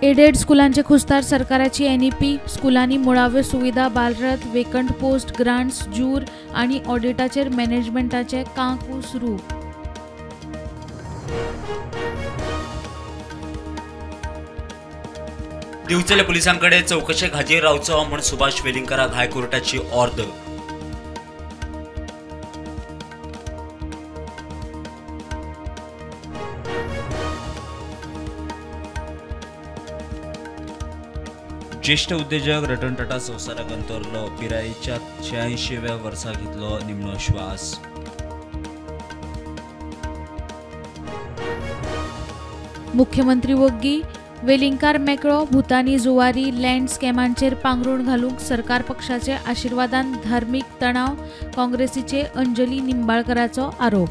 Aided स्कुलांचे खुस्तार सरकाराची NEP स्कुलांनी मुळाव्यो सुविधा बालरथ वेकंट पोस्ट ग्रांट्स जूर आणि ऑडिटाचेर मॅनेजमेंटाचे कांकू सुरू। दिवचले पुलिसांकडे चौकशेक हाजीर रावचो म्हूण सुभाष वेलिंगकराक हायकोर्टाची ऑर्डर। ज्येष्ठ उद्योजक रतन टाटा संवसाराक अंतरलो। पिरायेच्या 86व्या वर्सा घेतलो निमणो श्वास। मुख्यमंत्री वग्गी वेलिंगकार मेकळो भूतानी जुवारी लँड स्कॅमांचेर पांगरूण घालूंक सरकार पक्षाचे आशिर्वादान धार्मीक तणाव काँग्रेसीचे अंजली निंबाळकराचो आरोप।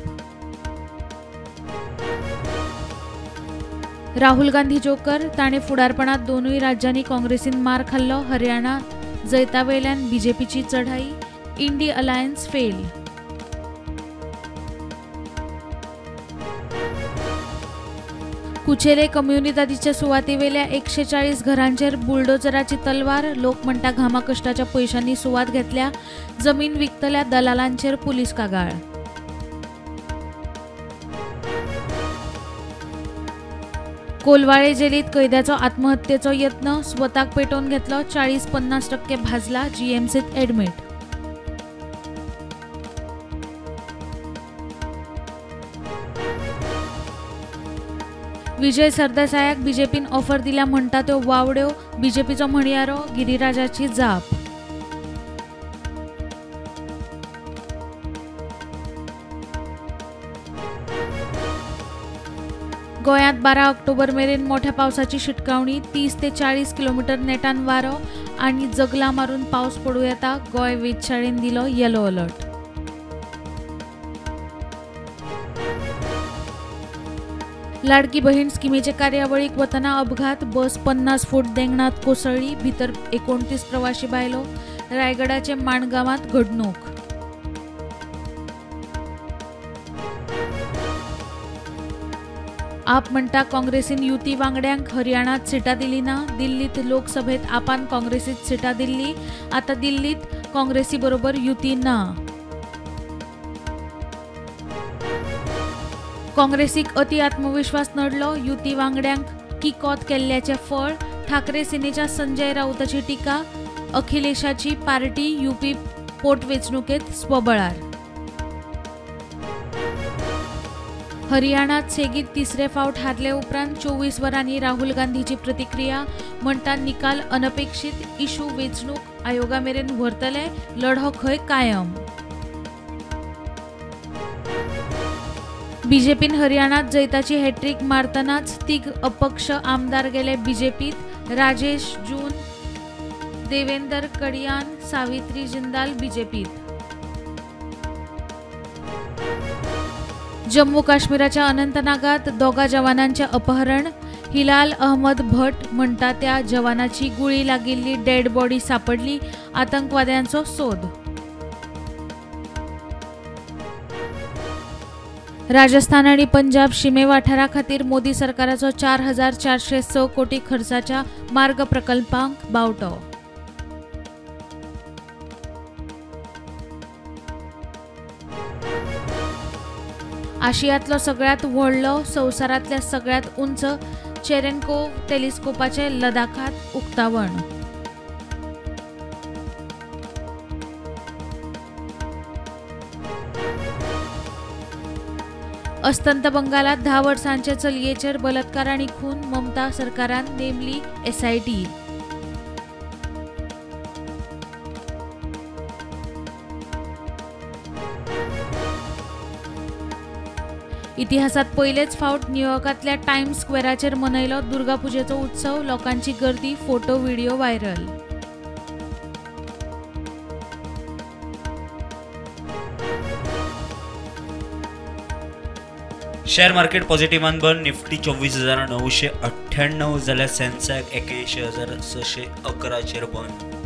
राहुल गांधी जोकर ताणे फुडारपणात दोनूय राज्यांनी काँग्रेसीन मार खाल्लो। हरियाणा जैतावेल्यान बीजेपीची चढाई इंडी अलायन्स फेल। कुचेले कम्युनिटीच्या सुवातेवेल्या 140 घरांचेर बुलडोजराची तलवार। लोक म्हणटा घामा कष्टाच्या पैशांनी सुवात घेतल्या। जमीन विकतल्या दलालांचेर पुलीस कागाळ। कोलवाळे जेलीत कैद्याचो आत्महत्येचो यत्न स्वताक पेटोवन घेतलो। 40-50% भाजला। जीएमसीत ऍडमिट। विजय सरदेसायाक बीजेपीन ऑफर दिल्या म्हणटा त्यो वावड्यो। बीजेपीचो म्हणयारो गिरीराजाची जाप। गोंयांत 12 ऑक्टोबर मेरेन मोठ्या पावसाची शिटकावणी। 30 ते 40 किलोमीटर नेटान वारो आणि जगला मारून पावस पडू येता। गोंय वेधशाळेन दिलो येलो अलर्ट। लाडकी बहीण स्किमीचे कार्यावळीक वतना अपघात। बस 50 फूट देंगणात कोसळ्ळी। भितर 29 प्रवाशी बायलो। रायगडाचे माणगावांत घडणूक। आप म्हणटा काँग्रेसीन युती वांगड्यांक हरियाणात सिटां दिली ना। दिल्लीत लोकसभेत आपान काँग्रेसीत सिटां दिल्ली। आता दिल्लीत काँग्रेसी बरोबर युती ना। काँग्रेसीक अति आत्मविश्वास नडलो। युती वांगड्यांक किकोत केल्ल्याचे फळ। ठाकरे सेनेच्या संजय राऊताची टिका। अखिलेशाची पार्टी यूपी पोटवेंचणुकेत स्वबळार। हरियाणात सेगीत तिसरे फावट हारले उपरांत 24 वरांनी राहुल गांधीची प्रतिक्रिया। म्हणटा निकाल अनपेक्षित। इशू वेंचणूक आयोगामेरेन व्हरतले। लढो खंय कायम। बीजेपीन हरियाणात जैताची हॅट्रिक मारतनाच 3 अपक्ष आमदार गेले बीजेपीत। राजेश जून देवेंदर कडियान सावित्री जिंदाल बीजेपीत। जम्मू काश्मीराच्या अनंतनागात 2 जवानांचे अपहरण। हिलाल अहमद भट म्हणटा त्या जवानाची गुळी लागिल्ली डेड बॉडी सापडली। आतंकवाद्यांचो सोद। राजस्थान आणि पंजाब शिमे वाठारा खातीर मोदी सरकाराचो 4406 कोटी खर्चाच्या मार्ग प्रकल्पांक बावटो। आशियातलो सगळ्यात व्हडलो संवसारातल्या सगळ्यात उंच चेरेन्कोव टेलिस्कोपाचे लडाखात उक्तावण। अस्तंत बंगालात 10 वर्सांचे चलयेचेर बलात्कार आणि खून। ममता सरकारान नेमली एसआयटी। इतिहासात पहिलेच फावट न्यूयॉर्कातल्या टाइम्स स्क्वेअराचेर मनयलो दुर्गा पुजेचो उत्सव। लोकांची गर्दी photo video viral. Share market पॉझिटिव्हान बंद। निफ्टी 24,998 जाल्यार सेन्सेक्स 81,611 बंद।